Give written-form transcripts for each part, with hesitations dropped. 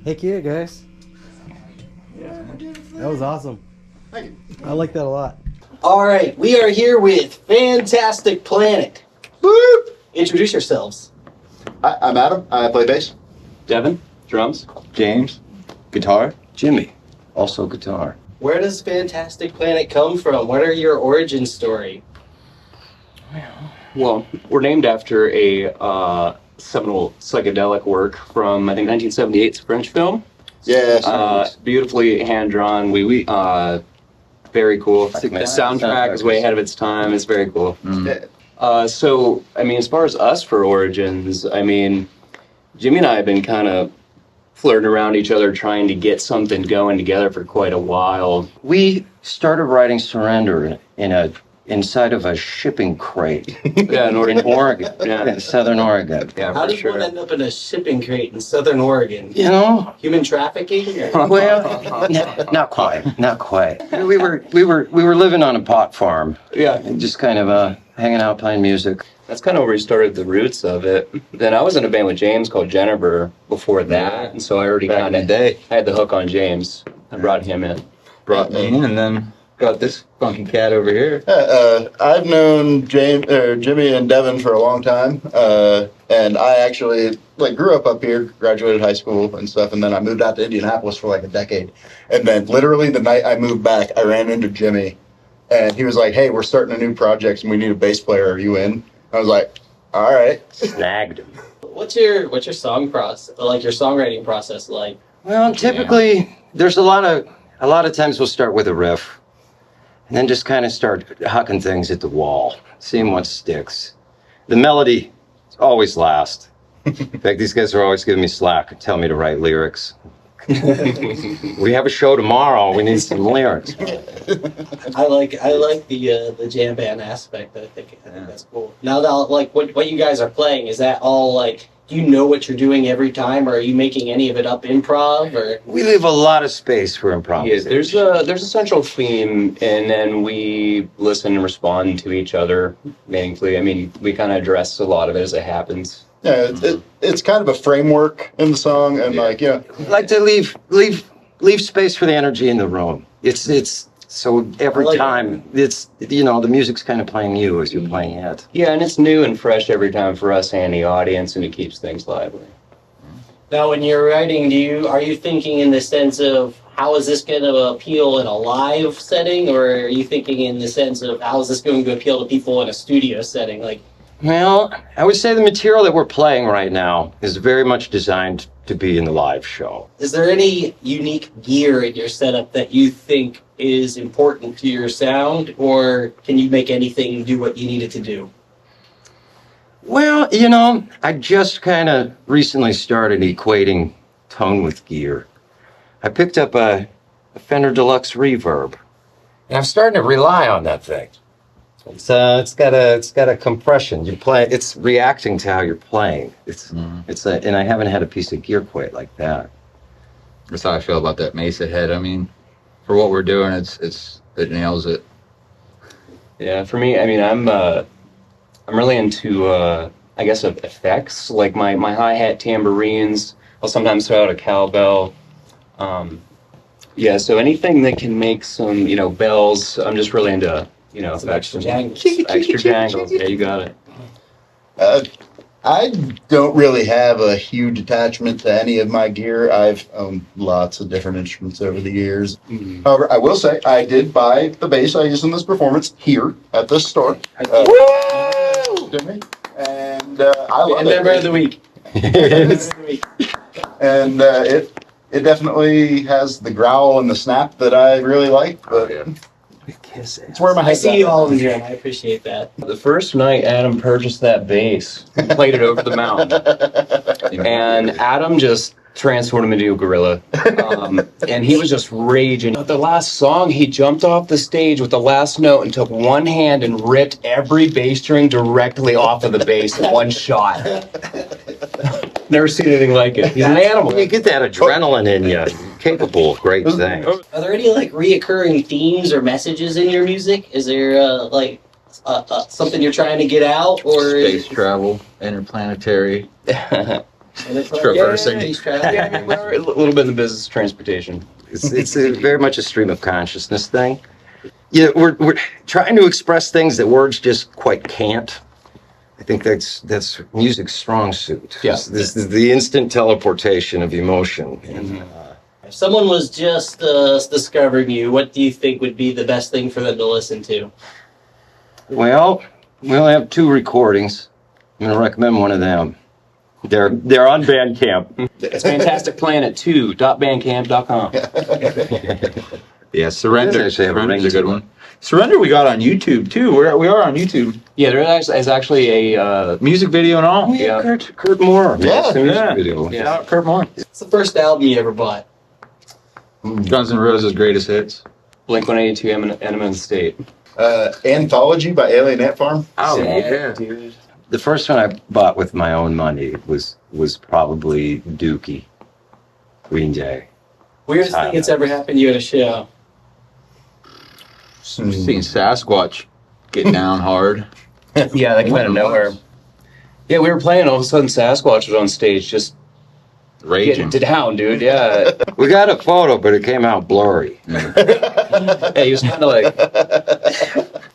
Heck yeah, guys. Yeah, that was awesome. Thank you. I like that a lot. All right, we are here with Fantastic Planet. Boop! Introduce yourselves. Hi, I'm Adam. I play bass. Devin, drums. James, guitar. Jimmy. Also guitar. Where does Fantastic Planet come from? What are your origin story? Well, we're named after a seminal psychedelic work from, I think, 1978. It's a French film. Yeah. Beautifully hand-drawn. Very cool. The soundtrack is way ahead of its time. It's very cool. So, I mean, as far as us for origins, I mean, Jimmy and I have been kind of flirting around each other, trying to get something going together for quite a while. We started writing Surrender inside of a shipping crate Yeah, in Oregon, Yeah. in Southern Oregon. Yeah, How for did sure. one end up in a shipping crate in Southern Oregon? You know, Human trafficking? Or? well, not quite. We were living on a pot farm, Yeah. and just kind of hanging out playing music. That's kind of where we started the roots of it. Then I was in a band with James called Jennifer before that, and so I already Back in kind the of day, had the hook on James. I brought him in. brought me in, and then got this funky cat over here. I've known Jimmy and Devin for a long time, and I actually grew up here, graduated high school and stuff, and then I moved out to Indianapolis for like a decade. And then literally the night I moved back, I ran into Jimmy, and he was like, "Hey, we're starting a new project, and we need a bass player. Are you in?" I was like, "All right." Snagged him. What's your song process, like your songwriting process like? Well, typically there's a lot of times we'll start with a riff, and then just kind of start hucking things at the wall, seeing what sticks. The melody always lasts. In fact, these guys are always giving me slack and telling me to write lyrics. We have a show tomorrow. We need some lyrics. I like the jam band aspect. I think that's cool. Now that what you guys are playing, is that all like, do you know what you're doing every time, or are you making any of it up improv? Or We leave a lot of space for Yeah, improvisation. there's a central theme, and then we listen and respond to each other meaningfully. I mean, we kind of address a lot of it as it happens. Yeah, it's kind of a framework in the song, and I like to leave space for the energy in the room. It's so every time it's the music's kind of playing you as you're playing it. Yeah, and it's new and fresh every time for us and the audience, and it keeps things lively. now, when you're writing, are you thinking in the sense of how is this going to appeal in a live setting, or are you thinking in the sense of how is this going to appeal to people in a studio setting? Like, Well, I would say the material that we're playing right now is very much designed to be in the live show. is there any unique gear in your setup that you think is important to your sound, or can you make anything do what you need it to do? Well, I just kind of recently started equating tone with gear. I picked up a Fender Deluxe Reverb, and I'm starting to rely on that thing. It's got a compression. It's reacting to how you're playing. And I haven't had a piece of gear quite like that. That's how I feel about that Mesa head. I mean, for what we're doing, it nails it. Yeah, for me, I mean, I'm really into I guess of effects, like my hi-hat tambourines. I'll sometimes throw out a cowbell. Yeah, so anything that can make some bells. I'm just really into effects. extra jangles. Extra jangles. Yeah, you got it. I don't really have a huge attachment to any of my gear. I've owned lots of different instruments over the years. However, I will say I did buy the bass I used in this performance here at this store. Jimmy, and I love And it. member of the week. And it definitely has the growl and the snap that I really like. But it's where my I head's see at. you all in here, and I appreciate that. The first night Adam purchased that bass, played it over the mountain, and Adam just transformed him into a gorilla. And he was just raging. The last song, he jumped off the stage with the last note and took one hand and ripped every bass string directly off of the bass in one shot. Never seen anything like it. He's an animal. You get that adrenaline in you. Capable of great things. Are there any reoccurring themes or messages in your music? Is there something you're trying to get out, or Space travel, interplanetary. Traversing. Yeah, I mean, we're a little bit in the business of transportation. It's very much a stream of consciousness thing. Yeah, we're trying to express things that words just quite can't. I think that's music's strong suit. Yeah. This is the instant teleportation of emotion. And, If someone was just discovering you, what do you think would be the best thing for them to listen to? well, we only have 2 recordings. I'm going to recommend one of them. They're on Bandcamp. It's fantasticplanet2.bandcamp.com. Yeah, Surrender. They actually have a Surrender's ring a good to it. one. Surrender we got on YouTube too. We are on YouTube. Yeah, there is actually a Music video and all. Yeah. Kurt Moore. Yeah, It's a music yeah. video. Yeah. Shout out Kurt Moore. What's the first album you ever bought? Guns N' Roses' greatest hits. Blink-182 Enema of the State. Anthology by Alien Ant Farm. Oh Dude. The first one I bought with my own money was probably Dookie, Green Day. Weirdest thing that's ever happened to you at a show? Seen Sasquatch get down hard. Yeah, that came out of nowhere. Yeah, we were playing, all of a sudden Sasquatch was on stage just Raging. getting down, dude. Yeah. We got a photo, but it came out blurry. Yeah, he was kind of like,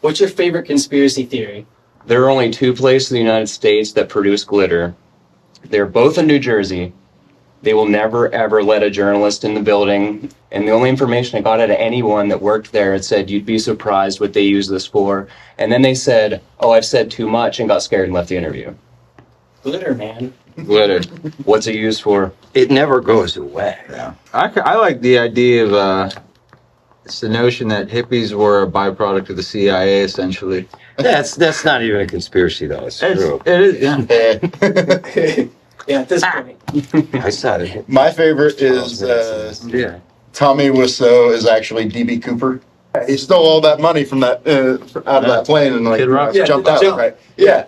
What's your favorite conspiracy theory? there are only 2 places in the United States that produce glitter. They're both in New Jersey. They will never, ever let a journalist in the building. And the only information I got out of anyone that worked there, it said, you'd be surprised what they use this for. And then they said, oh, I've said too much, and got scared and left the interview. Glitter, man. Glitter. What's it used for? It never goes away. Yeah. I like the idea of it's the notion that hippies were a byproduct of the CIA essentially. That's not even a conspiracy, though. It's true. It is. Yeah. Yeah, at this point. I saw it. My favorite is Yeah. Tommy Wiseau is actually DB Cooper. He stole all that money from that out of that plane and like Kid Rock. jumped out. Right? Yeah.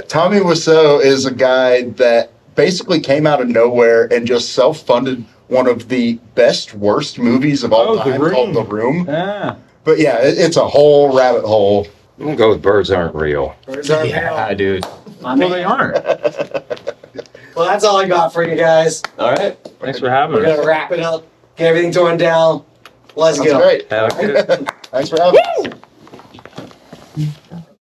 Tommy Wiseau is a guy that basically came out of nowhere and just self-funded one of the best worst movies of all time called The Room. Yeah. But yeah, it's a whole rabbit hole. I'm gonna go with Birds Aren't Real. Yeah, dude. My Well, man. they aren't. Well, that's all I got for you guys. All right. Thanks for having We're us. gonna wrap it up. Get everything torn down. Let's That's go. great. Have a good- Thanks for having us.